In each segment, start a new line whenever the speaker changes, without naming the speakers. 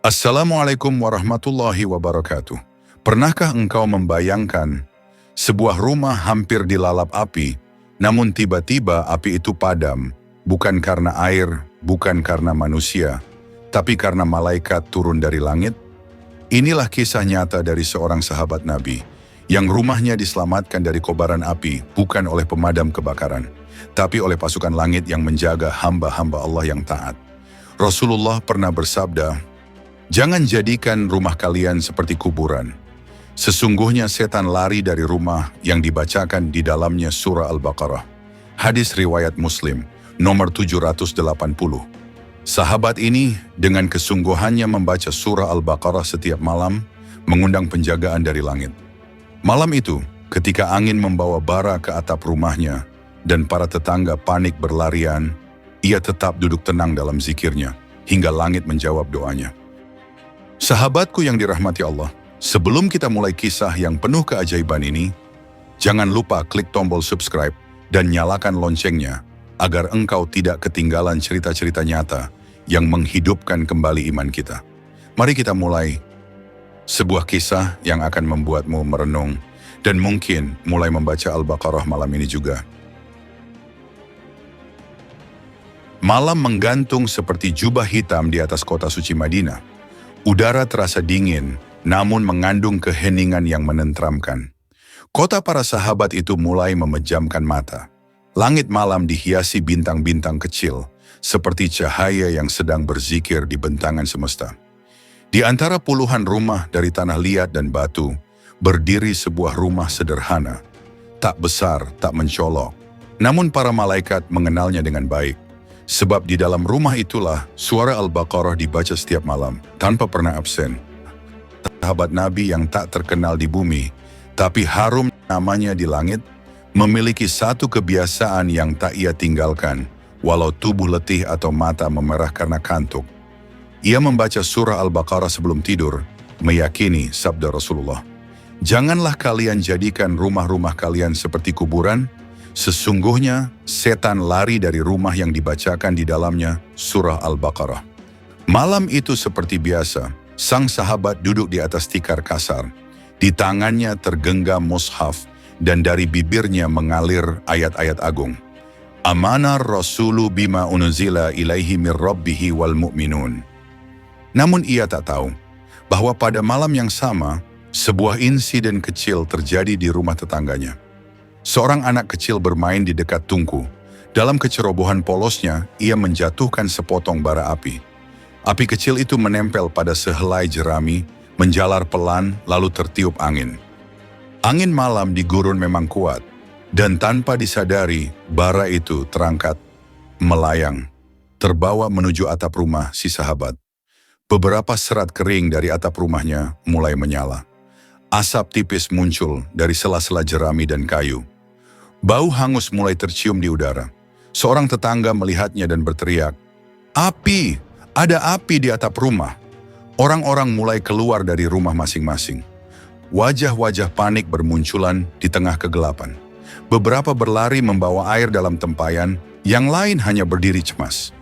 Assalamualaikum warahmatullahi wabarakatuh. Pernahkah engkau membayangkan sebuah rumah hampir dilalap api, namun tiba-tiba api itu padam, bukan karena air, bukan karena manusia, tapi karena malaikat turun dari langit? Inilah kisah nyata dari seorang sahabat Nabi, yang rumahnya diselamatkan dari kobaran api, bukan oleh pemadam kebakaran, tapi oleh pasukan langit yang menjaga hamba-hamba Allah yang taat. Rasulullah pernah bersabda, "Jangan jadikan rumah kalian seperti kuburan. Sesungguhnya setan lari dari rumah yang dibacakan di dalamnya surah Al-Baqarah." Hadis riwayat Muslim, nomor 780. Sahabat ini dengan kesungguhannya membaca surah Al-Baqarah setiap malam, mengundang penjagaan dari langit. Malam itu, ketika angin membawa bara ke atap rumahnya, dan para tetangga panik berlarian, ia tetap duduk tenang dalam zikirnya, hingga langit menjawab doanya. Sahabatku yang dirahmati Allah, sebelum kita mulai kisah yang penuh keajaiban ini, jangan lupa klik tombol subscribe dan nyalakan loncengnya agar engkau tidak ketinggalan cerita-cerita nyata yang menghidupkan kembali iman kita. Mari kita mulai sebuah kisah yang akan membuatmu merenung dan mungkin mulai membaca Al-Baqarah malam ini juga. Malam menggantung seperti jubah hitam di atas kota suci Madinah. Udara terasa dingin, namun mengandung keheningan yang menenteramkan. Kota para sahabat itu mulai memejamkan mata. Langit malam dihiasi bintang-bintang kecil, seperti cahaya yang sedang berzikir di bentangan semesta. Di antara puluhan rumah dari tanah liat dan batu, berdiri sebuah rumah sederhana. Tak besar, tak mencolok. Namun para malaikat mengenalnya dengan baik. Sebab di dalam rumah itulah suara Al-Baqarah dibaca setiap malam, tanpa pernah absen. Sahabat Nabi yang tak terkenal di bumi, tapi harum namanya di langit, memiliki satu kebiasaan yang tak ia tinggalkan, walau tubuh letih atau mata memerah karena kantuk. Ia membaca surah Al-Baqarah sebelum tidur, meyakini sabda Rasulullah. "Janganlah kalian jadikan rumah-rumah kalian seperti kuburan. Sesungguhnya setan lari dari rumah yang dibacakan di dalamnya surah Al-Baqarah." Malam itu seperti biasa, sang sahabat duduk di atas tikar kasar. Di tangannya tergenggam mushaf dan dari bibirnya mengalir ayat-ayat agung. "Amanar rasulu bima unzila ilaihi mir rabbihi wal mu'minun." Namun ia tak tahu bahwa pada malam yang sama, sebuah insiden kecil terjadi di rumah tetangganya. Seorang anak kecil bermain di dekat tungku. Dalam kecerobohan polosnya, ia menjatuhkan sepotong bara api. Api kecil itu menempel pada sehelai jerami, menjalar pelan, lalu tertiup angin. Angin malam di gurun memang kuat, dan tanpa disadari, bara itu terangkat, melayang, terbawa menuju atap rumah si sahabat. Beberapa serat kering dari atap rumahnya mulai menyala. Asap tipis muncul dari sela-sela jerami dan kayu. Bau hangus mulai tercium di udara. Seorang tetangga melihatnya dan berteriak, "Api! Ada api di atap rumah!" Orang-orang mulai keluar dari rumah masing-masing. Wajah-wajah panik bermunculan di tengah kegelapan. Beberapa berlari membawa air dalam tempayan, yang lain hanya berdiri cemas.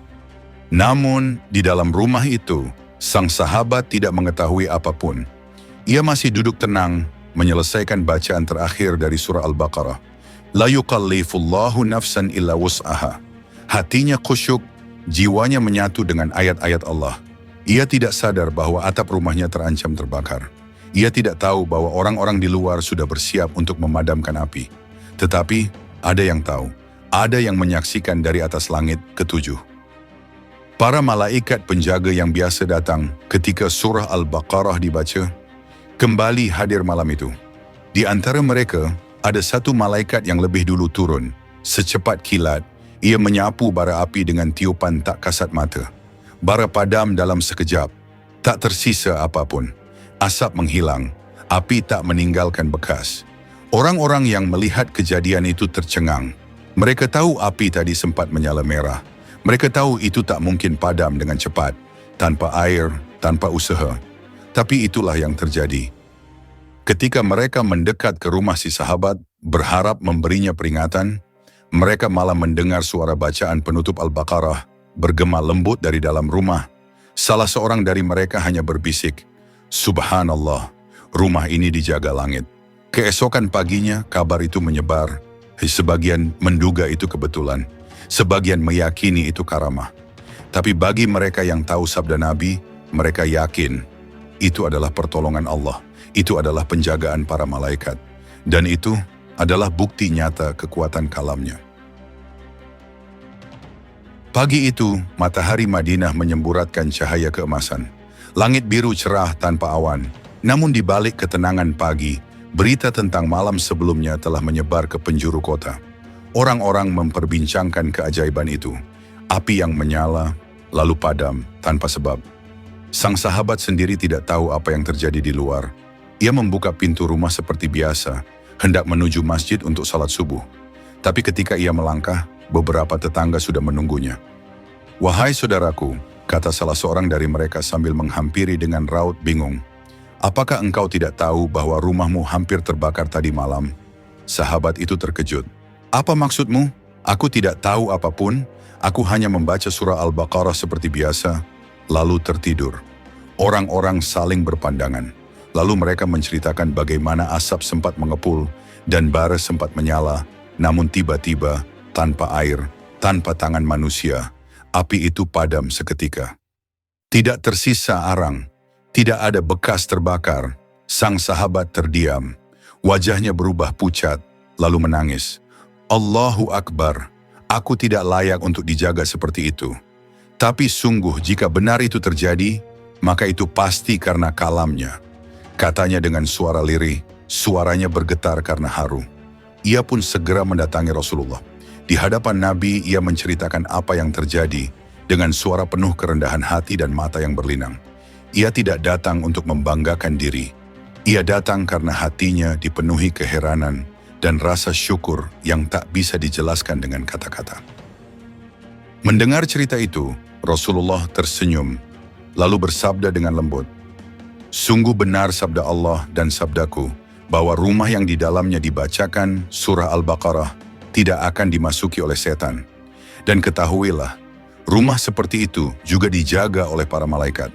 Namun, di dalam rumah itu, sang sahabat tidak mengetahui apapun. Ia masih duduk tenang, menyelesaikan bacaan terakhir dari surah Al-Baqarah. "La yukallifullahu nafsan illa wus'aha." Hatinya khusyuk, jiwanya menyatu dengan ayat-ayat Allah. Ia tidak sadar bahwa atap rumahnya terancam terbakar. Ia tidak tahu bahwa orang-orang di luar sudah bersiap untuk memadamkan api. Tetapi, ada yang tahu, ada yang menyaksikan dari atas langit ketujuh. Para malaikat penjaga yang biasa datang ketika surah Al-Baqarah dibaca, kembali hadir malam itu. Di antara mereka, ada satu malaikat yang lebih dulu turun. Secepat kilat, ia menyapu bara api dengan tiupan tak kasat mata. Bara padam dalam sekejap, tak tersisa apapun. Asap menghilang, api tak meninggalkan bekas. Orang-orang yang melihat kejadian itu tercengang. Mereka tahu api tadi sempat menyala merah. Mereka tahu itu tak mungkin padam dengan cepat, tanpa air, tanpa usaha. Tapi itulah yang terjadi. Ketika mereka mendekat ke rumah si sahabat, berharap memberinya peringatan, mereka malah mendengar suara bacaan penutup Al-Baqarah bergema lembut dari dalam rumah. Salah seorang dari mereka hanya berbisik, "Subhanallah, rumah ini dijaga langit." Keesokan paginya kabar itu menyebar. Sebagian menduga itu kebetulan, sebagian meyakini itu karamah. Tapi bagi mereka yang tahu sabda Nabi, mereka yakin itu adalah pertolongan Allah, itu adalah penjagaan para malaikat, dan itu adalah bukti nyata kekuatan kalamnya. Pagi itu, matahari Madinah menyemburatkan cahaya keemasan. Langit biru cerah tanpa awan, namun di balik ketenangan pagi, berita tentang malam sebelumnya telah menyebar ke penjuru kota. Orang-orang memperbincangkan keajaiban itu. Api yang menyala, lalu padam tanpa sebab. Sang sahabat sendiri tidak tahu apa yang terjadi di luar. Ia membuka pintu rumah seperti biasa, hendak menuju masjid untuk salat subuh. Tapi ketika ia melangkah, beberapa tetangga sudah menunggunya. "Wahai saudaraku," kata salah seorang dari mereka sambil menghampiri dengan raut bingung. "Apakah engkau tidak tahu bahwa rumahmu hampir terbakar tadi malam?" Sahabat itu terkejut. "Apa maksudmu?" "Aku tidak tahu apapun, aku hanya membaca surah Al-Baqarah seperti biasa, lalu tertidur." Orang-orang saling berpandangan. Lalu mereka menceritakan bagaimana asap sempat mengepul dan bara sempat menyala, namun tiba-tiba, tanpa air, tanpa tangan manusia, api itu padam seketika. Tidak tersisa arang, tidak ada bekas terbakar. Sang sahabat terdiam. Wajahnya berubah pucat, lalu menangis. "Allahu Akbar, aku tidak layak untuk dijaga seperti itu. Tapi sungguh jika benar itu terjadi, maka itu pasti karena kalamnya," katanya dengan suara lirih, suaranya bergetar karena haru. Ia pun segera mendatangi Rasulullah. Di hadapan Nabi, ia menceritakan apa yang terjadi dengan suara penuh kerendahan hati dan mata yang berlinang. Ia tidak datang untuk membanggakan diri. Ia datang karena hatinya dipenuhi keheranan dan rasa syukur yang tak bisa dijelaskan dengan kata-kata. Mendengar cerita itu, Rasulullah tersenyum, lalu bersabda dengan lembut, "Sungguh benar sabda Allah dan sabdaku, bahwa rumah yang di dalamnya dibacakan surah Al-Baqarah tidak akan dimasuki oleh setan. Dan ketahuilah, rumah seperti itu juga dijaga oleh para malaikat."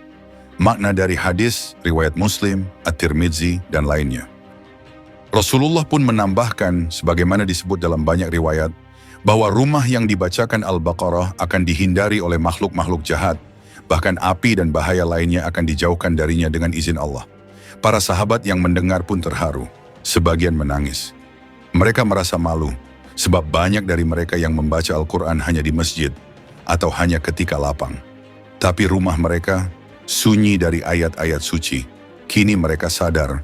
Makna dari hadis, riwayat Muslim, At-Tirmidzi, dan lainnya. Rasulullah pun menambahkan, sebagaimana disebut dalam banyak riwayat, bahwa rumah yang dibacakan Al-Baqarah akan dihindari oleh makhluk-makhluk jahat, bahkan api dan bahaya lainnya akan dijauhkan darinya dengan izin Allah. Para sahabat yang mendengar pun terharu, sebagian menangis. Mereka merasa malu, sebab banyak dari mereka yang membaca Al-Quran hanya di masjid, atau hanya ketika lapang. Tapi rumah mereka sunyi dari ayat-ayat suci. Kini mereka sadar,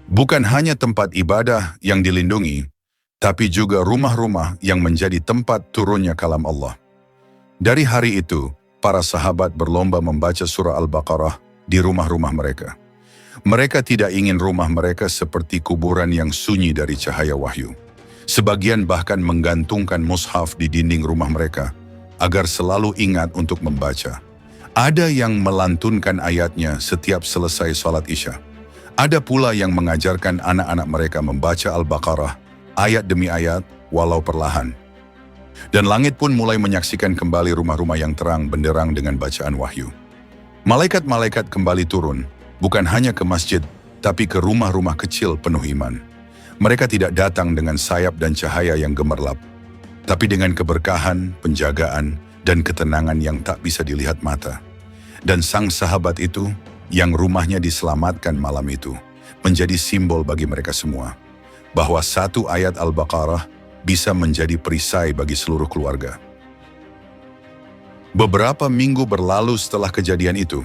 bukan hanya tempat ibadah yang dilindungi, tapi juga rumah-rumah yang menjadi tempat turunnya kalam Allah. Dari hari itu, para sahabat berlomba membaca surah Al-Baqarah di rumah-rumah mereka. Mereka tidak ingin rumah mereka seperti kuburan yang sunyi dari cahaya wahyu. Sebagian bahkan menggantungkan mushaf di dinding rumah mereka, agar selalu ingat untuk membaca. Ada yang melantunkan ayatnya setiap selesai salat Isya. Ada pula yang mengajarkan anak-anak mereka membaca Al-Baqarah, ayat demi ayat, walau perlahan. Dan langit pun mulai menyaksikan kembali rumah-rumah yang terang benderang dengan bacaan wahyu. Malaikat-malaikat kembali turun, bukan hanya ke masjid, tapi ke rumah-rumah kecil penuh iman. Mereka tidak datang dengan sayap dan cahaya yang gemerlap, tapi dengan keberkahan, penjagaan, dan ketenangan yang tak bisa dilihat mata. Dan sang sahabat itu, yang rumahnya diselamatkan malam itu, menjadi simbol bagi mereka semua, bahwa satu ayat Al-Baqarah bisa menjadi perisai bagi seluruh keluarga. Beberapa minggu berlalu setelah kejadian itu,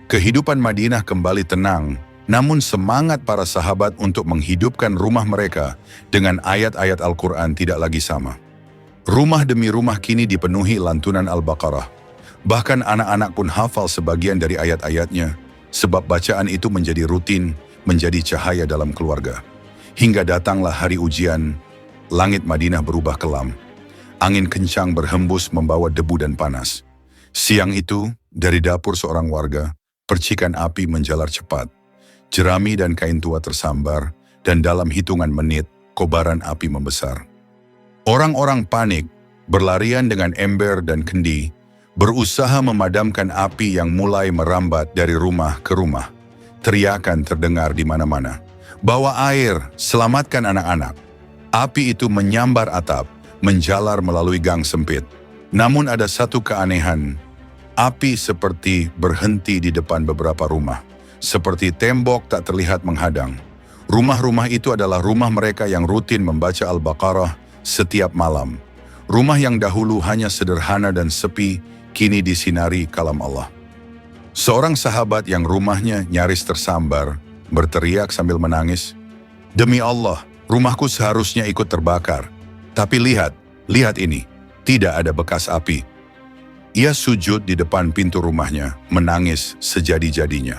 kehidupan Madinah kembali tenang, namun semangat para sahabat untuk menghidupkan rumah mereka dengan ayat-ayat Al-Quran tidak lagi sama. Rumah demi rumah kini dipenuhi lantunan Al-Baqarah. Bahkan anak-anak pun hafal sebagian dari ayat-ayatnya, sebab bacaan itu menjadi rutin, menjadi cahaya dalam keluarga. Hingga datanglah hari ujian, langit Madinah berubah kelam. Angin kencang berhembus membawa debu dan panas. Siang itu, dari dapur seorang warga, percikan api menjalar cepat. Jerami dan kain tua tersambar, dan dalam hitungan menit, kobaran api membesar. Orang-orang panik, berlarian dengan ember dan kendi, berusaha memadamkan api yang mulai merambat dari rumah ke rumah. Teriakan terdengar di mana-mana. Bawa air, selamatkan anak-anak. Api itu menyambar atap, menjalar melalui gang sempit. Namun ada satu keanehan. Api seperti berhenti di depan beberapa rumah. Seperti tembok tak terlihat menghadang. Rumah-rumah itu adalah rumah mereka yang rutin membaca Al-Baqarah setiap malam. Rumah yang dahulu hanya sederhana dan sepi, kini disinari kalam Allah. Seorang sahabat yang rumahnya nyaris tersambar, berteriak sambil menangis, "Demi Allah, rumahku seharusnya ikut terbakar. Tapi lihat ini, tidak ada bekas api." Ia sujud di depan pintu rumahnya, menangis sejadi-jadinya.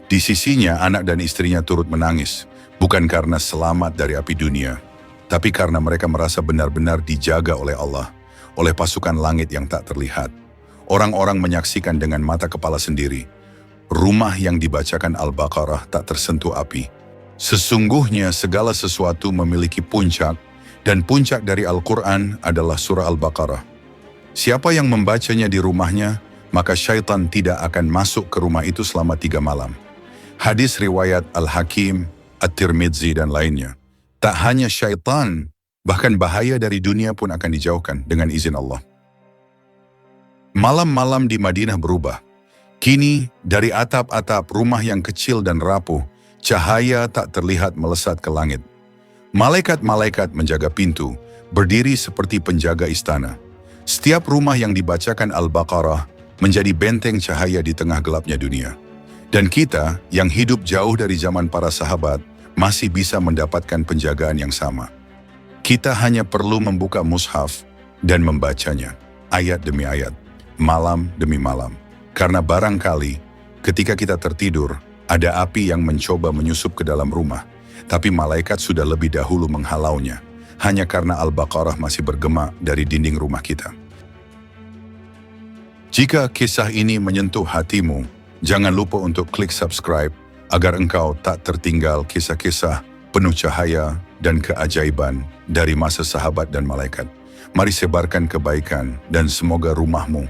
Di sisinya anak dan istrinya turut menangis, bukan karena selamat dari api dunia, tapi karena mereka merasa benar-benar dijaga oleh Allah, oleh pasukan langit yang tak terlihat. Orang-orang menyaksikan dengan mata kepala sendiri. Rumah yang dibacakan Al-Baqarah tak tersentuh api. Sesungguhnya segala sesuatu memiliki puncak, dan puncak dari Al-Quran adalah surah Al-Baqarah. Siapa yang membacanya di rumahnya, maka syaitan tidak akan masuk ke rumah itu selama 3 malam. Hadis riwayat Al-Hakim, At-Tirmidzi dan lainnya. Tak hanya syaitan, bahkan bahaya dari dunia pun akan dijauhkan dengan izin Allah. Malam-malam di Madinah berubah. Kini, dari atap-atap rumah yang kecil dan rapuh, cahaya tak terlihat melesat ke langit. Malaikat-malaikat menjaga pintu, berdiri seperti penjaga istana. Setiap rumah yang dibacakan Al-Baqarah menjadi benteng cahaya di tengah gelapnya dunia. Dan kita, yang hidup jauh dari zaman para sahabat, masih bisa mendapatkan penjagaan yang sama. Kita hanya perlu membuka mushaf dan membacanya, ayat demi ayat, malam demi malam. Karena barangkali ketika kita tertidur, ada api yang mencoba menyusup ke dalam rumah, tapi malaikat sudah lebih dahulu menghalaunya, hanya karena Al-Baqarah masih bergema dari dinding rumah kita. Jika kisah ini menyentuh hatimu, jangan lupa untuk klik subscribe agar engkau tak tertinggal kisah-kisah penuh cahaya dan keajaiban dari masa sahabat dan malaikat. Mari sebarkan kebaikan dan semoga rumahmu,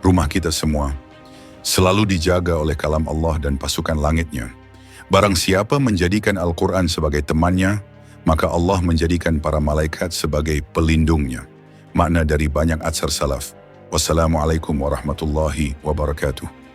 rumah kita semua, selalu dijaga oleh kalam Allah dan pasukan langitnya. Barang siapa menjadikan Al-Quran sebagai temannya, maka Allah menjadikan para malaikat sebagai pelindungnya. Makna dari banyak atsar salaf. Wassalamualaikum warahmatullahi wabarakatuh.